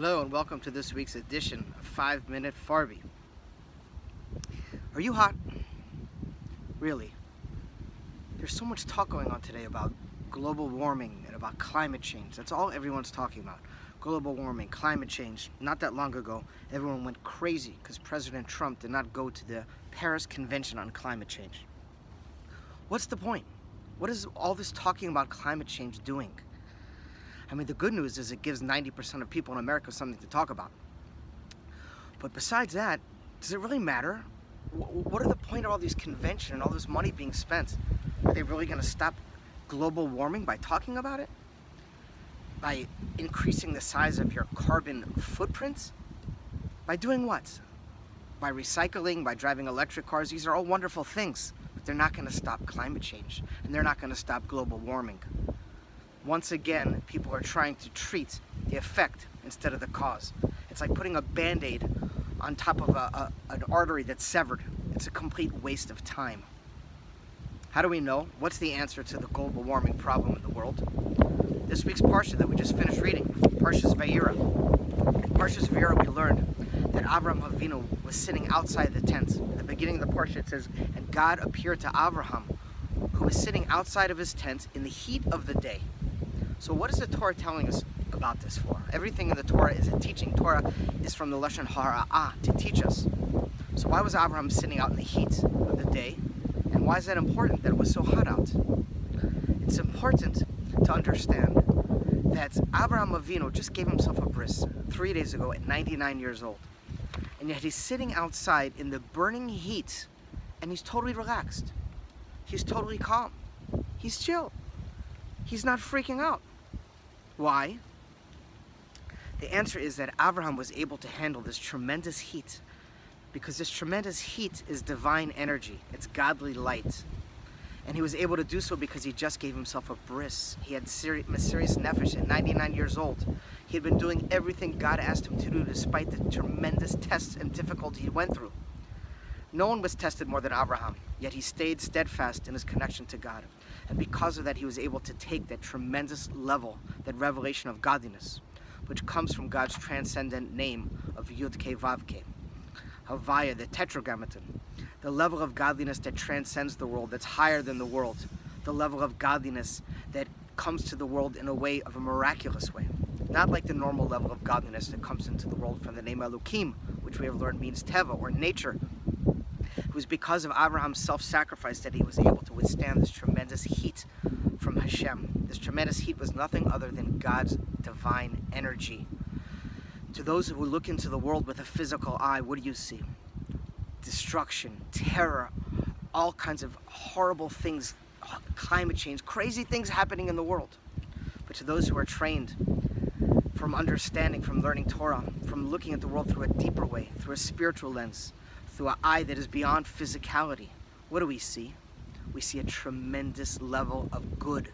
Hello and welcome to this week's edition of 5 Minute Farby. Are you hot? Really? There's so much talk going on today about global warming and about climate change. That's all everyone's talking about. Global warming, climate change. Not that long ago, everyone went crazy because President Trump did not go to the Paris Convention on Climate Change. What's the point? What is all this talking about climate change doing? I mean, the good news is it gives 90% of people in America something to talk about. But besides that, does it really matter? What are the point of all these conventions and all this money being spent? Are they really going to stop global warming by talking about it? By increasing the size of your carbon footprint? By doing what? By recycling, by driving electric cars? These are all wonderful things, but they're not going to stop climate change, and they're not going to stop global warming. Once again, people are trying to treat the effect instead of the cause. It's like putting a Band-Aid on top of an artery that's severed. It's a complete waste of time. How do we know? What's the answer to the global warming problem in the world? This week's Parsha that we just finished reading, Parshas Vayeira. In Parshas Vayeira we learned that Avraham Avinu was sitting outside the tent. At the beginning of the Parsha it says, and God appeared to Avraham, who was sitting outside of his tent in the heat of the day. So what is the Torah telling us about this for? Everything in the Torah is a teaching. Torah is from the Lashon Hara'ah, to teach us. So why was Abraham sitting out in the heat of the day? And why is that important that it was so hot out? It's important to understand that Avraham Avinu just gave himself a bris 3 days ago at 99 years old. And yet he's sitting outside in the burning heat and he's totally relaxed. He's totally calm. He's chill. He's not freaking out. Why? The answer is that Abraham was able to handle this tremendous heat because this tremendous heat is divine energy. It's godly light. And he was able to do so because he just gave himself a bris. He had serious nefesh at 99 years old. He had been doing everything God asked him to do despite the tremendous tests and difficulty he went through. No one was tested more than Abraham, yet he stayed steadfast in his connection to God. And because of that, he was able to take that tremendous level, that revelation of godliness, which comes from God's transcendent name of Yud-Kei Vav-Kei, Havaya, the Tetragrammaton, the level of godliness that transcends the world, that's higher than the world, the level of godliness that comes to the world in a way of a miraculous way, not like the normal level of godliness that comes into the world from the name Elokim, which we have learned means Teva, or nature. It was because of Abraham's self-sacrifice that he was able to withstand this tremendous heat from Hashem. This tremendous heat was nothing other than God's divine energy. To those who look into the world with a physical eye, what do you see? Destruction, terror, all kinds of horrible things, climate change, crazy things happening in the world. But to those who are trained from understanding, from learning Torah, from looking at the world through a deeper way, through a spiritual lens, through an eye that is beyond physicality, what do we see? We see a tremendous level of good,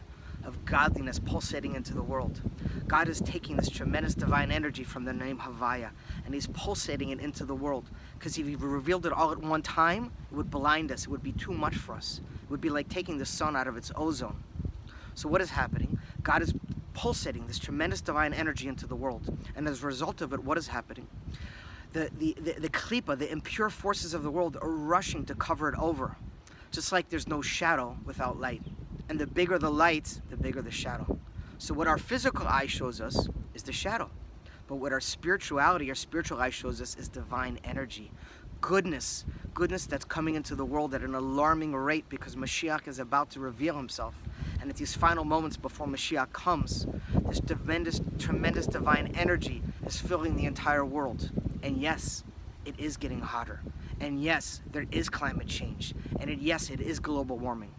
of godliness pulsating into the world. God is taking this tremendous divine energy from the name Havaya, and he's pulsating it into the world. Because if he revealed it all at one time, it would blind us. It would be too much for us. It would be like taking the sun out of its ozone. So what is happening? God is pulsating this tremendous divine energy into the world. And as a result of it, what is happening? The klipa, the impure forces of the world are rushing to cover it over. Just like there's no shadow without light. And the bigger the light, the bigger the shadow. So what our physical eye shows us is the shadow. But what our spirituality, our spiritual eye shows us is divine energy. Goodness. Goodness that's coming into the world at an alarming rate because Mashiach is about to reveal himself. And at these final moments before Mashiach comes, this tremendous divine energy is filling the entire world. And yes, it is getting hotter. And yes, there is climate change. And yes, it is global warming.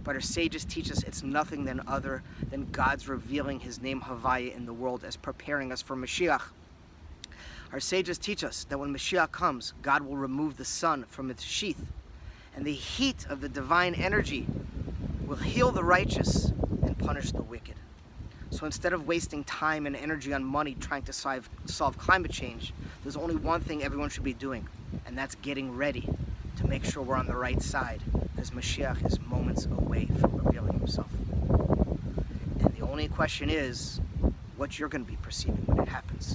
But our sages teach us it's nothing other than God's revealing his name Havaya in the world as preparing us for Mashiach. Our sages teach us that when Mashiach comes, God will remove the sun from its sheath. And the heat of the divine energy will heal the righteous and punish the wicked. So instead of wasting time and energy on money trying to solve climate change, there's only one thing everyone should be doing, and that's getting ready to make sure we're on the right side, because Mashiach is moments away from revealing himself. And the only question is what you're going to be perceiving when it happens.